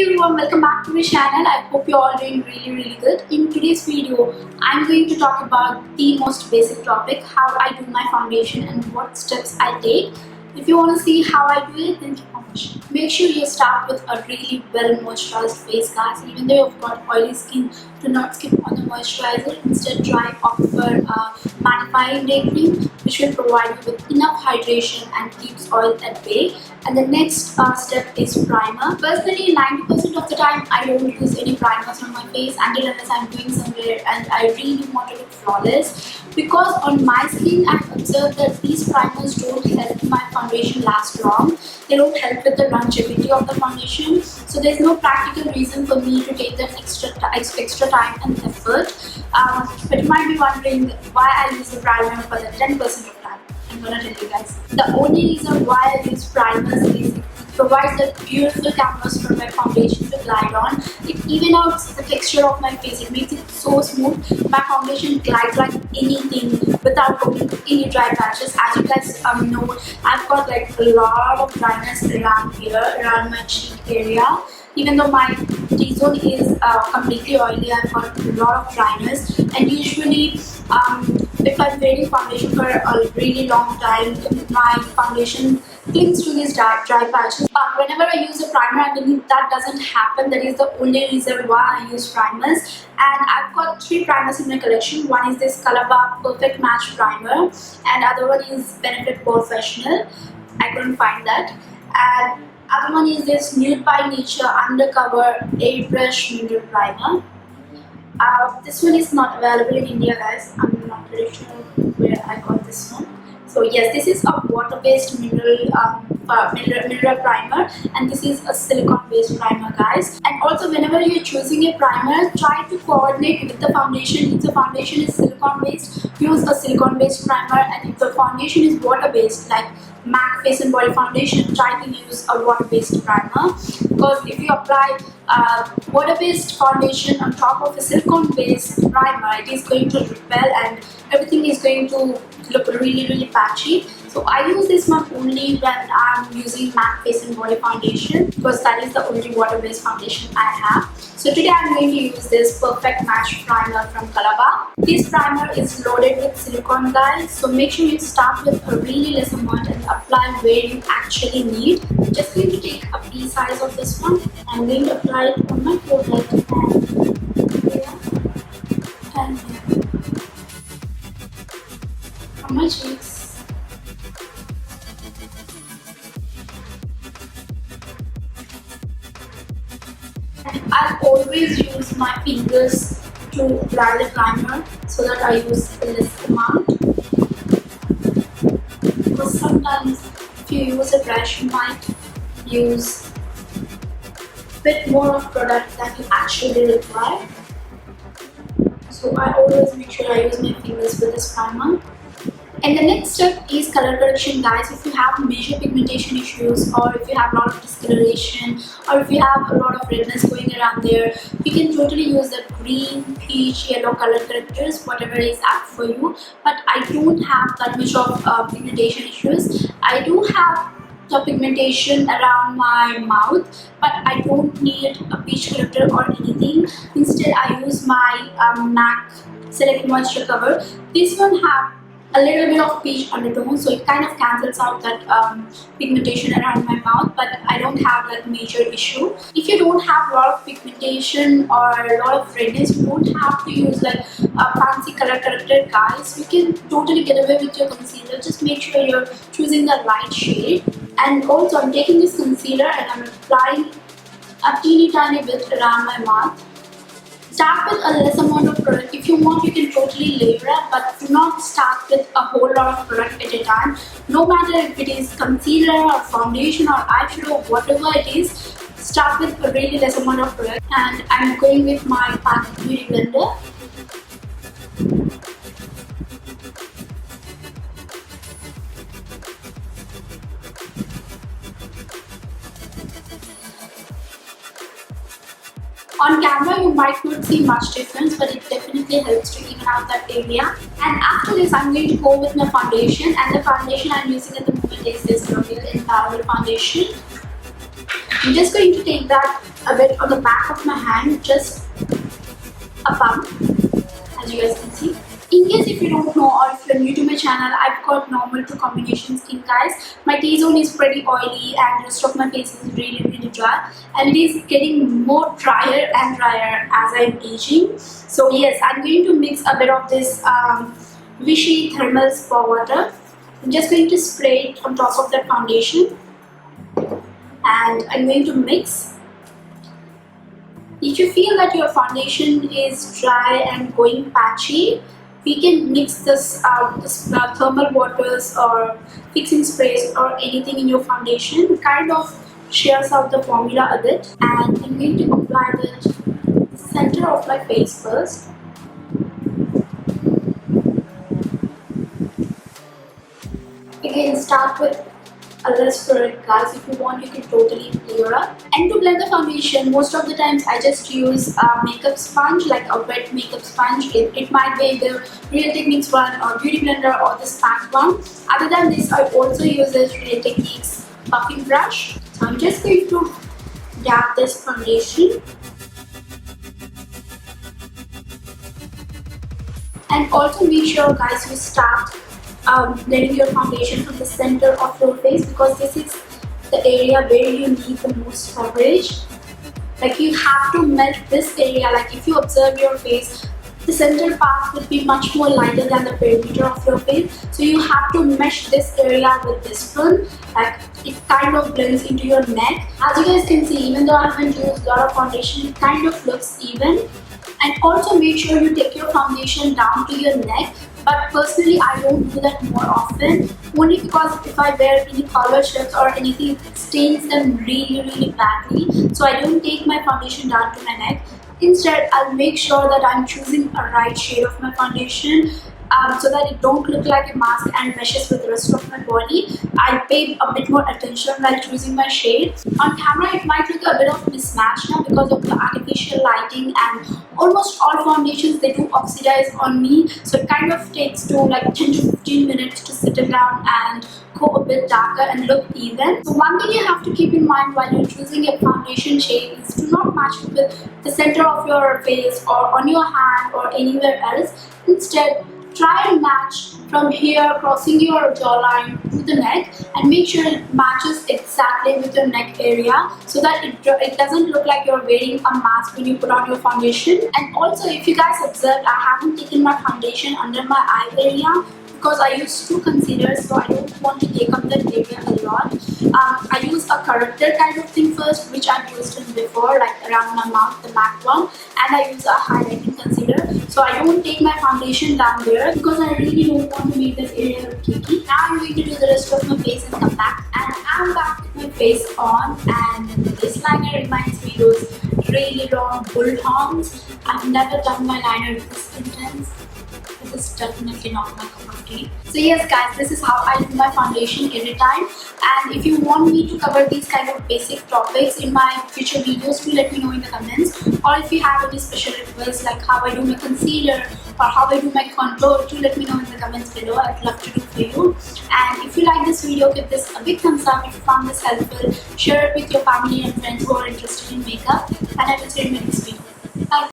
everyone, welcome back to my channel. I hope you're all doing really good. In today's video, I'm going to talk about the most basic topic, how I do my foundation and what steps I take. If you want to see how I do it, then keep on watching. Make sure you start with a really well moisturized face, guys. Even though you've got oily skin, do not skip on the moisturizer. Instead, try opt for mattifying day cream, which will provide you with enough hydration and keeps oil at bay. And the next step is primer. Personally, 90% of the time I don't use any primers on my face until unless I'm doing somewhere and I really want to look flawless. Because on my skin, I've observed that these primers don't help my foundation last long. They don't help with the longevity of the foundation. So there's no practical reason for me to take that extra time and effort. But you might be wondering why I use a primer for the 10% of time. I'm gonna tell you guys. The only reason why I use primers is it provides a beautiful canvas for my foundation to glide on. It evens out the texture of my face. It makes it so smooth. My foundation glides like anything without going to any dry patches. As you guys know, I've got like a lot of dryness around here, around my cheek area. Even though my T-zone is completely oily, I've got a lot of dryness, and usually if I'm wearing foundation for a really long time, my foundation clings to these dry patches. Whenever I use a primer underneath, that doesn't happen. That is the only reason why I use primers. And I've got 3 primers in my collection. One is this Calabar Perfect Match Primer, and other one is Benefit Professional. I couldn't find that. And other one is this Nude by Nature Undercover Airbrush Mineral Primer. This one is not available in India, guys. I'm not really sure where I got this one. So yes, this is a water-based mineral primer, and this is a silicone-based primer, guys. And also, whenever you're choosing a primer, try to coordinate with the foundation. If the foundation is silicone-based, use a silicone-based primer, and if the foundation is water-based, like MAC Face and Body Foundation, try to use a water-based primer. Because if you apply water-based foundation on top of a silicone-based primer, it is going to repel and everything is going to look really patchy. So I use this one only when I'm using MAC Face and Body Foundation, because that is the only water-based foundation I have. So today I'm going to use this Perfect Match Primer from Calabar. This primer is loaded with silicone, guys. So make sure you start with a really less amount and apply where you actually need. I'm just going to take a pea size of this one. I'm going to apply it on my forehead and here and here. On my cheeks. I always use my fingers to apply the primer so that I use a less amount. Because sometimes if you use a brush, you might use a bit more of product than you actually require. So I always make sure I use my fingers with this primer. And the next step is color correction, guys. If you have major pigmentation issues, or if you have a lot of discoloration, or if you have a lot of redness going around there, you can totally use the green, peach, yellow color correctors, whatever is apt for you. But I don't have that much of pigmentation issues. I do have the pigmentation around my mouth, but I don't need a peach corrector or anything. Instead, I use my MAC Select Moisture Cover. This one have a little bit of peach undertone, so it kind of cancels out that pigmentation around my mouth, but I don't have like major issue. If you don't have a lot of pigmentation or a lot of redness, you don't have to use like a fancy color corrector, guys. You can totally get away with your concealer. Just make sure you're choosing the right shade. And also, I'm taking this concealer and I'm applying a teeny tiny bit around my mouth. Start with a less amount of product. If you want, you can totally layer it, but do not start with a whole lot of product at a time. No matter if it is concealer or foundation or eyeshadow, whatever it is, start with a really less amount of product. And I'm going with my Pat Beauty Blender. On camera, you might not see much difference, but it definitely helps to even out that area. And after this, I'm going to go with my foundation, and the foundation I'm using at the moment is this L'Oreal Infallible Foundation. I'm just going to take that a bit on the back of my hand, just a pump, as you guys can see. In case if you don't know or if you're new to my channel, I've got normal to combination skin, guys. My T-zone is pretty oily and the rest of my face is really dry, and it is getting more drier and drier as I'm aging. So yes, I'm going to mix a bit of this Vichy thermal spa water. I'm just going to spray it on top of that foundation, and I'm going to mix. If you feel that your foundation is dry and going patchy, we can mix this thermal waters or fixing sprays or anything in your foundation. Kind of shares out the formula a bit, and I'm going to apply that in the center of my face first. Again, start with a less product, guys. If you want, you can totally clear up. And to blend the foundation, most of the times I just use a makeup sponge, like a wet makeup sponge. It might be the Real Techniques one or Beauty Blender or the sponge one. Other than this, I also use this Real Techniques buffing brush. So I'm just going to dab this foundation. And also make sure, guys, you start blending your foundation from the center of your face, because this is the area where you need the most coverage. Like, you have to melt this area. Like, if you observe your face, the center part would be much more lighter than the perimeter of your face. So you have to mesh this area with this one. Like, it kind of blends into your neck. As you guys can see, even though I haven't used a lot of foundation, it kind of looks even. And also make sure you take your foundation down to your neck. But personally, I don't do that more often, only because if I wear any collar shirts or anything, it stains them really badly. So I don't take my foundation down to my neck. Instead, I'll make sure that I'm choosing a right shade of my foundation, so that it don't look like a mask and meshes with the rest of my body. I pay a bit more attention while choosing my shade. On camera, it might look a bit of mismatch now because of the artificial lighting, and almost all foundations, they do oxidize on me. So it kind of takes to like 10 to 15 minutes to settle down and go a bit darker and look even. So one thing you have to keep in mind while you're choosing a foundation shade is to not match it with the center of your face or on your hand or anywhere else. Instead, try and match from here, crossing your jawline to the neck, and make sure it matches exactly with your neck area, so that it doesn't look like you're wearing a mask when you put on your foundation. And also, if you guys observed, I haven't taken my foundation under my eye area, because I use two concealers, so I don't want to take up that area a lot. I use a corrector kind of thing first, which I've used in before, like around my mouth, the MAC one, and I use a highlighting concealer. So I don't take my foundation down there, because I really don't want to make that area look cakey. Now I'm going to do the rest of my face and come back. And I'm back with my face on, and this liner reminds me those really long bullhorns. I've never done my liner this intense. This is definitely not my cup of tea. So yes, guys, this is how I do my foundation every time. And if you want me to cover these kind of basic topics in my future videos, do let me know in the comments. Or if you have any special requests, like how I do my concealer or how I do my contour, do let me know in the comments below. I'd love to do for you. And if you like this video, give this a big thumbs up. If you found this helpful, share it with your family and friends who are interested in makeup. And I will see you in my next video. Bye.